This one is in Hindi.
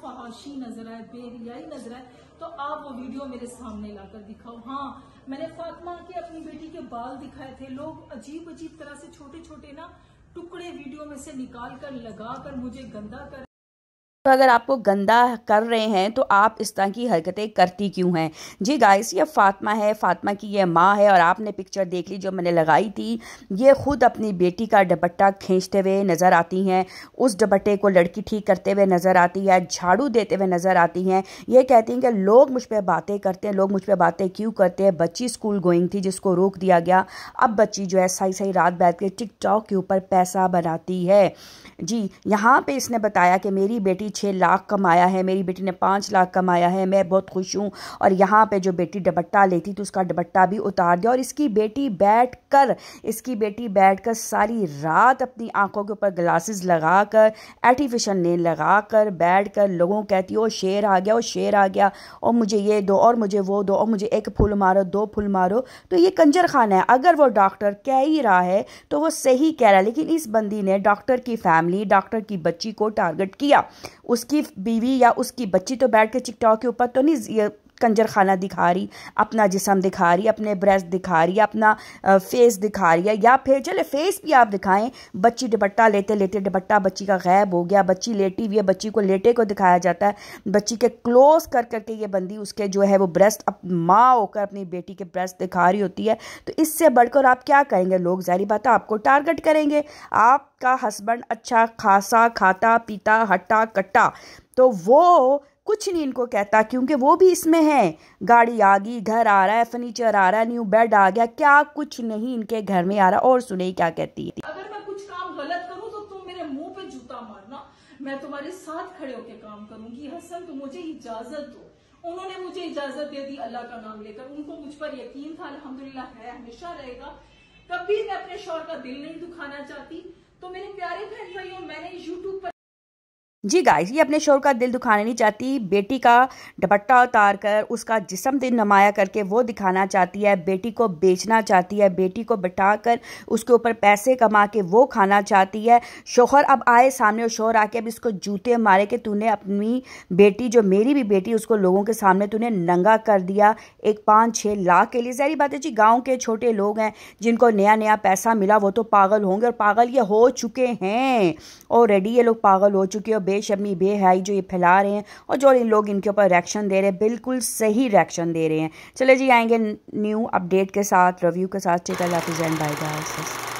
फहाशी नजर आए, बेरियाई नजर आए तो आप वो वीडियो मेरे सामने लाकर दिखाओ। हाँ, मैंने फातिमा के अपनी बेटी के बाल दिखाए थे, लोग अजीब अजीब तरह से छोटे छोटे ना टुकड़े वीडियो में से निकाल कर लगा कर मुझे गंदा कर। तो अगर आपको गंदा कर रहे हैं तो आप इस तरह की हरकतें करती क्यों हैं? जी गाइस, ये फातिमा है, फातिमा की ये माँ है और आपने पिक्चर देख ली जो मैंने लगाई थी। ये खुद अपनी बेटी का दुपट्टा खींचते हुए नज़र आती हैं, उस दुपट्टे को लड़की ठीक करते हुए नज़र आती है, झाड़ू देते हुए नज़र आती हैं। ये कहती हैं कि लोग मुझ पर बातें करते हैं, लोग मुझ पर बातें क्यों करते हैं? बच्ची स्कूल गोइंग थी जिसको रोक दिया गया, अब बच्ची जो है सही सही रात बैठ के टिकटॉक के ऊपर पैसा बनाती है। जी, यहाँ पे इसने बताया कि मेरी बेटी 6 लाख कमाया है, मेरी बेटी ने 5 लाख कमाया है, मैं बहुत खुश हूँ। और यहाँ पे जो बेटी दुपट्टा लेती तो उसका दुपट्टा भी उतार दिया। और इसकी बेटी बैठकर सारी रात अपनी आंखों के ऊपर ग्लासेस लगाकर, आर्टिफिशियल नेल लगाकर बैठकर लोगों कहती है ओ शेर आ गया, ओ शेर आ गया, और मुझे ये दो और मुझे वो दो और मुझे 1 फुल मारो 2 फुल मारो। तो ये कंजर खाना है। अगर वो डॉक्टर कह ही रहा है तो वो सही कह रहा है, लेकिन इस बंदी ने डॉक्टर की फैमिली, डॉक्टर की बच्ची को टारगेट किया। उसकी बीवी या उसकी बच्ची तो बैठ के टिकटॉक के ऊपर तो नहीं कंजर खाना दिखा रही, अपना जिस्म दिखा रही, अपने ब्रेस्ट दिखा रही, अपना फेस दिखा रही है, या फिर चले फेस भी आप दिखाएं। बच्ची दुपट्टा लेते लेते दुपट्टा बच्ची का गायब हो गया, बच्ची लेटी हुई है, बच्ची को लेटे को दिखाया जाता है, बच्ची के क्लोज कर करके ये बंदी उसके जो है वो ब्रेस्ट माँ होकर अपनी बेटी के ब्रेस्ट दिखा रही होती है। तो इससे बढ़कर आप क्या करेंगे? लोग ज़ाहिर बात है आपको टारगेट करेंगे। आपका हस्बैंड अच्छा खासा खाता पीता हट्टा कट्टा, तो वो कुछ नहीं इनको कहता, क्योंकि वो भी इसमें है। गाड़ी आ गई, घर आ रहा है, फर्नीचर आ रहा है, न्यू बेड आ गया, क्या कुछ नहीं इनके घर में आ रहा। और सुने क्या कहती है, अगर मैं कुछ काम गलत करूं तो तुम मेरे मुंह पे जूता मारना, मैं तुम्हारे साथ खड़े होकर काम करूंगी। हसन, तुम मुझे इजाजत दो। उन्होंने मुझे इजाजत दे दी अल्लाह का नाम लेकर, उनको मुझ पर यकीन था, अल्हम्दुलिल्लाह है, हमेशा रहेगा। कभी मैं अपने शौहर का दिल नहीं दुखाना चाहती। तो मेरे प्यारे बहन भाइयों, मैंने यूट्यूब पर जी गाइस, ये अपने शोहर का दिल दुखाना नहीं चाहती, बेटी का दुपट्टा उतार कर उसका जिस्म दिन नुमाया करके वो दिखाना चाहती है, बेटी को बेचना चाहती है, बेटी को बिठाकर उसके ऊपर पैसे कमा के वो खाना चाहती है। शोहर अब आए सामने और शोहर आके अब इसको जूते मारे कि तूने अपनी बेटी, जो मेरी भी बेटी, उसको लोगों के सामने तूने नंगा कर दिया एक 5-6 लाख के लिए। ज़ाहिर बात है जी, गाँव के छोटे लोग हैं जिनको नया नया पैसा मिला वो तो पागल होंगे, और पागल ये हो चुके हैं ऑलरेडी। ये लोग पागल हो चुके हैं, बेशर्मी बेहयाई जो ये फैला रहे हैं और जो इन लोग इनके ऊपर रिएक्शन दे रहे हैं, बिल्कुल सही रिएक्शन दे रहे हैं। चले जी, आएंगे न्यू अपडेट के साथ, रिव्यू के साथ। Take care, love you and bye guys.